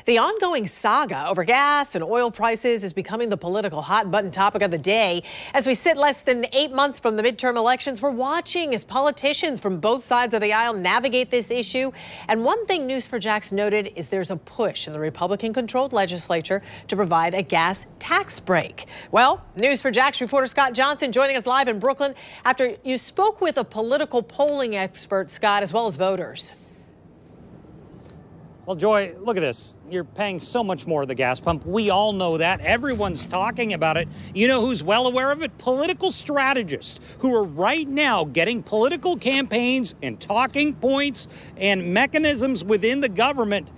The ongoing saga over gas and oil prices is becoming the political hot button topic of the day. As we sit less than 8 months from the midterm elections, we're watching as politicians from both sides of the aisle navigate this issue. And one thing News4Jax noted is there's a push in the Republican-controlled legislature to provide a gas tax break. Well, News4Jax reporter Scott Johnson joining us live in Brooklyn after you spoke with a political polling expert, Scott, as well as voters. Well, Joy, look at this. You're paying so much more at the gas pump. We all know that. Everyone's talking about it. You know who's well aware of it? Political strategists who are right now getting political campaigns and talking points and mechanisms within the government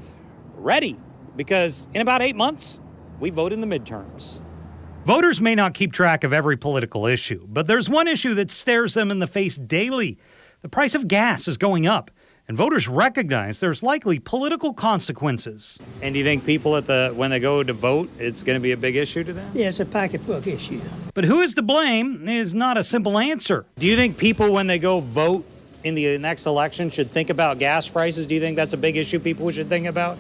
ready. Because in about 8 months, we vote in the midterms. Voters may not keep track of every political issue, but there's one issue that stares them in the face daily. The price of gas is going up. And voters recognize there's likely political consequences. And do you think people when they go to vote, it's going to be a big issue to them? Yeah, it's a pocketbook issue. But who is to blame is not a simple answer. Do you think people, when they go vote in the next election, should think about gas prices? Do you think that's a big issue people should think about?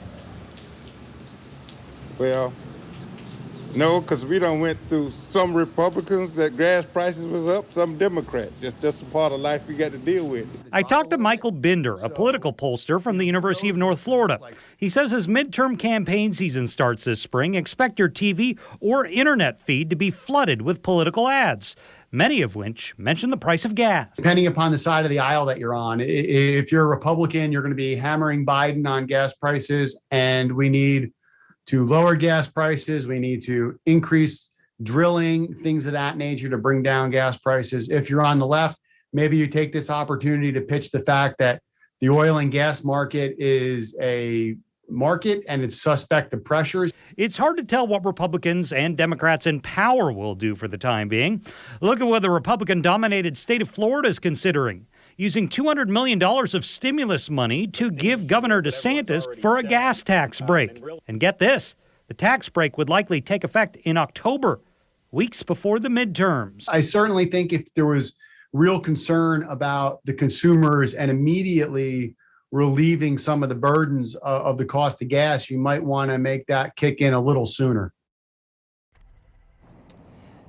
Well, no, because we done went through some Republicans that gas prices was up, some Democrats. Just a part of life we got to deal with. I talked to Michael Binder, a political pollster from the University of North Florida. He says as midterm campaign season starts this spring, expect your TV or internet feed to be flooded with political ads, many of which mention the price of gas. Depending upon the side of the aisle that you're on, if you're a Republican, you're going to be hammering Biden on gas prices, and we need to lower gas prices. We need to increase drilling, things of that nature to bring down gas prices. If you're on the left, maybe you take this opportunity to pitch the fact that the oil and gas market is a market and it's suspect to pressures. It's hard to tell what Republicans and Democrats in power will do for the time being. Look at what the Republican-dominated state of Florida is considering, using $200 million of stimulus money to give Governor DeSantis for a gas tax break. And get this, the tax break would likely take effect in October, weeks before the midterms. I certainly think if there was real concern about the consumers and immediately relieving some of the burdens of the cost of gas, you might want to make that kick in a little sooner.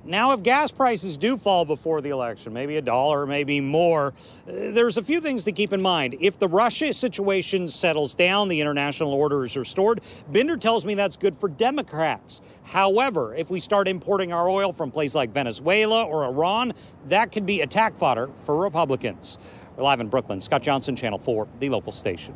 Now, if gas prices do fall before the election, maybe $1, maybe more, there's a few things to keep in mind. If the Russia situation settles down, the international order is restored, Binder tells me that's good for Democrats. However, if we start importing our oil from places like Venezuela or Iran, that could be attack fodder for Republicans. We're live in Brooklyn. Scott Johnson, Channel 4, the local station.